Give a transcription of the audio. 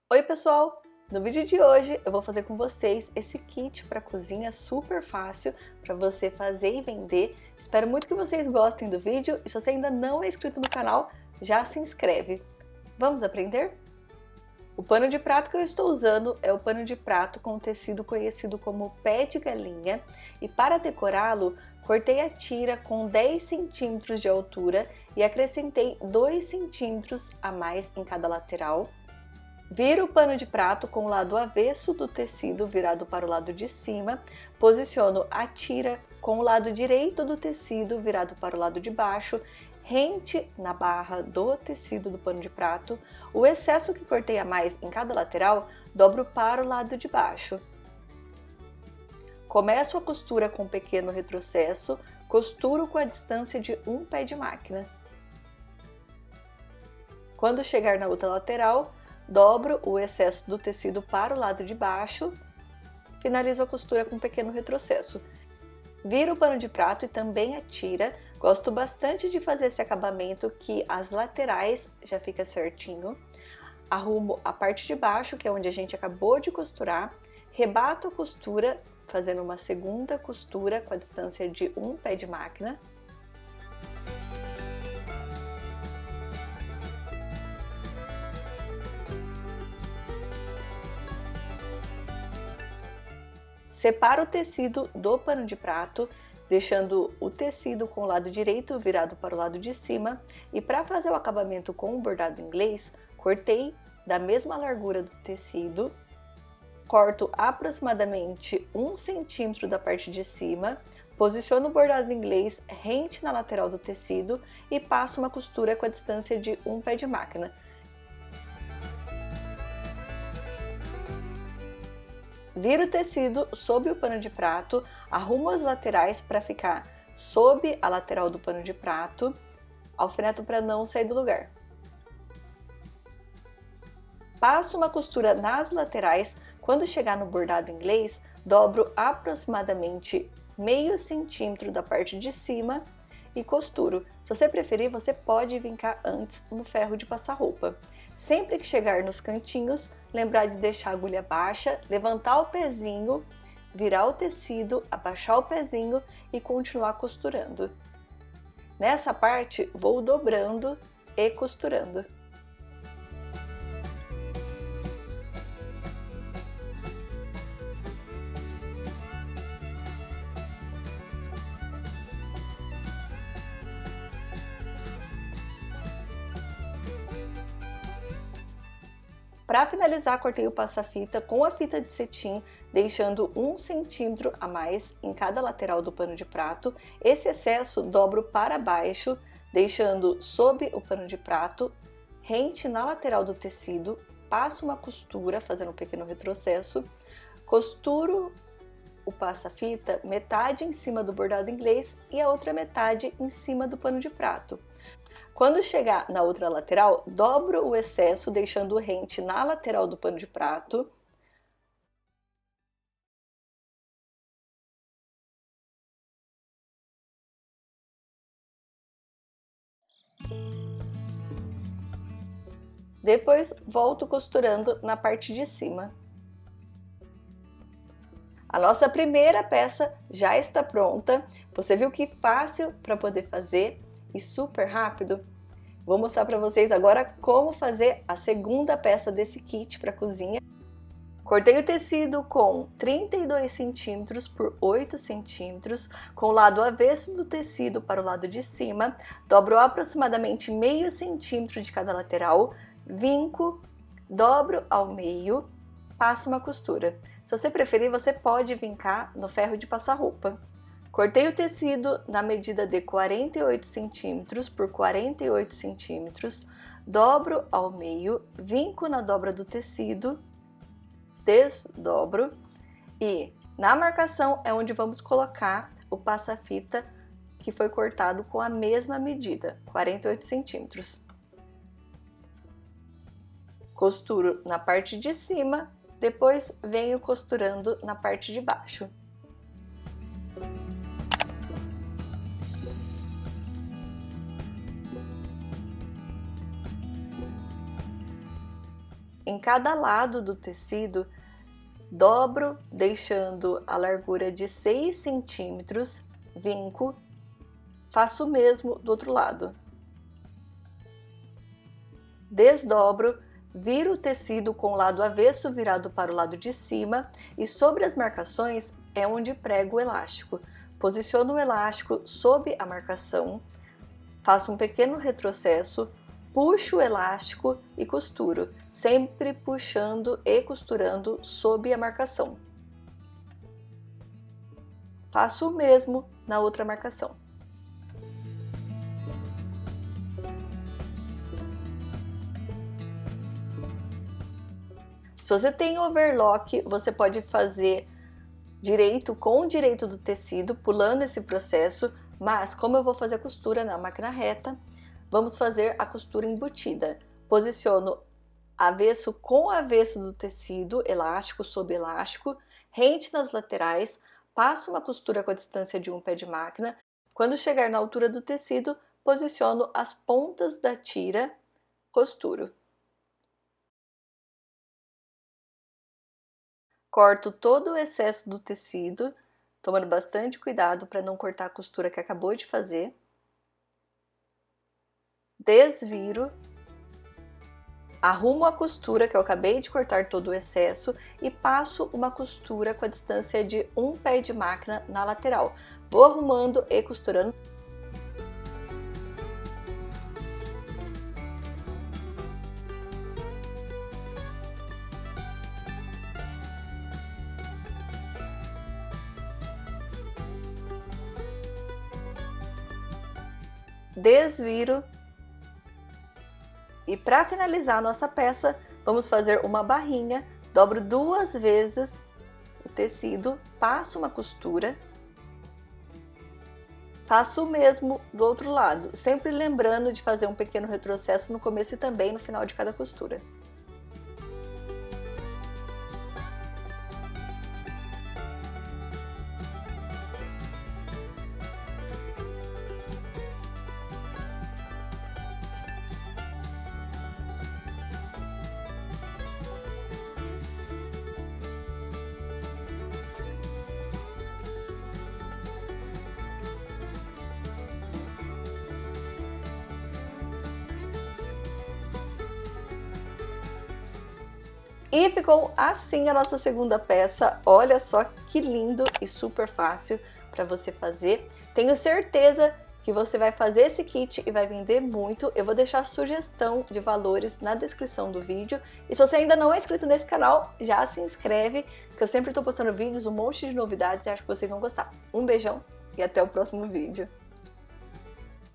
Oi pessoal! No vídeo de hoje eu vou fazer com vocês esse kit para cozinha super fácil para você fazer e vender. Espero muito que vocês gostem do vídeo e se você ainda não é inscrito no canal, já se inscreve. Vamos aprender? O pano de prato que eu estou usando é o pano de prato com tecido conhecido como pé de galinha e para decorá-lo, cortei a tira com 10 centímetros de altura e acrescentei 2 centímetros a mais em cada lateral. Vira o pano de prato com o lado avesso do tecido virado para o lado de cima, posiciono a tira com o lado direito do tecido virado para o lado de baixo, rente na barra do tecido do pano de prato, o excesso que cortei a mais em cada lateral, dobro para o lado de baixo. Começo a costura com um pequeno retrocesso, costuro com a distância de um pé de máquina. Quando chegar na outra lateral, dobro o excesso do tecido para o lado de baixo, finalizo a costura com um pequeno retrocesso. Viro o pano de prato e também a tira, gosto bastante de fazer esse acabamento que as laterais já fica certinho. Arrumo a parte de baixo, que é onde a gente acabou de costurar, rebato a costura, fazendo uma segunda costura com a distância de um pé de máquina. Separo o tecido do pano de prato, deixando o tecido com o lado direito virado para o lado de cima, e para fazer o acabamento com o bordado inglês, cortei da mesma largura do tecido, corto aproximadamente 1 centímetro da parte de cima, posiciono o bordado inglês rente na lateral do tecido e passo uma costura com a distância de um pé de máquina. Viro o tecido sob o pano de prato, arrumo as laterais para ficar sob a lateral do pano de prato, alfineto para não sair do lugar. Passo uma costura nas laterais, quando chegar no bordado inglês, dobro aproximadamente meio centímetro da parte de cima e costuro. Se você preferir, você pode vincar antes no ferro de passar roupa. Sempre que chegar nos cantinhos, lembrar de deixar a agulha baixa, levantar o pezinho, virar o tecido, abaixar o pezinho e continuar costurando. Nessa parte, vou dobrando e costurando. Para finalizar, cortei o passa-fita com a fita de cetim, deixando 1 centímetro a mais em cada lateral do pano de prato. Esse excesso dobro para baixo, deixando sob o pano de prato, rente na lateral do tecido, passo uma costura, fazendo um pequeno retrocesso, costuro o passa-fita metade em cima do bordado inglês e a outra metade em cima do pano de prato. Quando chegar na outra lateral, dobro o excesso, deixando rente na lateral do pano de prato. Depois, volto costurando na parte de cima. A nossa primeira peça já está pronta. Você viu que fácil para poder fazer e super rápido? Vou mostrar para vocês agora como fazer a segunda peça desse kit para cozinha. Cortei o tecido com 32 centímetros por 8 centímetros, com o lado avesso do tecido para o lado de cima, dobro aproximadamente meio centímetro de cada lateral, vinco, dobro ao meio, passo uma costura. Se você preferir, você pode vincar no ferro de passar roupa. Cortei o tecido na medida de 48 centímetros por 48 centímetros, dobro ao meio, vinco na dobra do tecido, desdobro e na marcação é onde vamos colocar o passa-fita que foi cortado com a mesma medida, 48 centímetros. Costuro na parte de cima, depois venho costurando na parte de baixo. Em cada lado do tecido, dobro deixando a largura de 6 centímetros, vinco, faço o mesmo do outro lado. Desdobro, viro o tecido com o lado avesso virado para o lado de cima e sobre as marcações é onde prego o elástico. Posiciono o elástico sob a marcação, faço um pequeno retrocesso, puxo o elástico e costuro, sempre puxando e costurando sob a marcação. Faço o mesmo na outra marcação. Se você tem overlock, você pode fazer direito com direito do tecido, pulando esse processo, mas como eu vou fazer a costura na máquina reta, vamos fazer a costura embutida. Posiciono avesso com avesso do tecido, elástico sobre elástico, rente nas laterais, passo uma costura com a distância de um pé de máquina. Quando chegar na altura do tecido, posiciono as pontas da tira, costuro. Corto todo o excesso do tecido, tomando bastante cuidado para não cortar a costura que acabou de fazer. Desviro, arrumo a costura que eu acabei de cortar todo o excesso e passo uma costura com a distância de um pé de máquina na lateral. Vou arrumando e costurando. Desviro e para finalizar a nossa peça, vamos fazer uma barrinha, dobro 2 vezes o tecido, passo uma costura, faço o mesmo do outro lado, sempre lembrando de fazer um pequeno retrocesso no começo e também no final de cada costura. E ficou assim a nossa segunda peça. Olha só que lindo e super fácil para você fazer. Tenho certeza que você vai fazer esse kit e vai vender muito. Eu vou deixar a sugestão de valores na descrição do vídeo. E se você ainda não é inscrito nesse canal, já se inscreve, que eu sempre estou postando vídeos, um monte de novidades e acho que vocês vão gostar. Um beijão e até o próximo vídeo.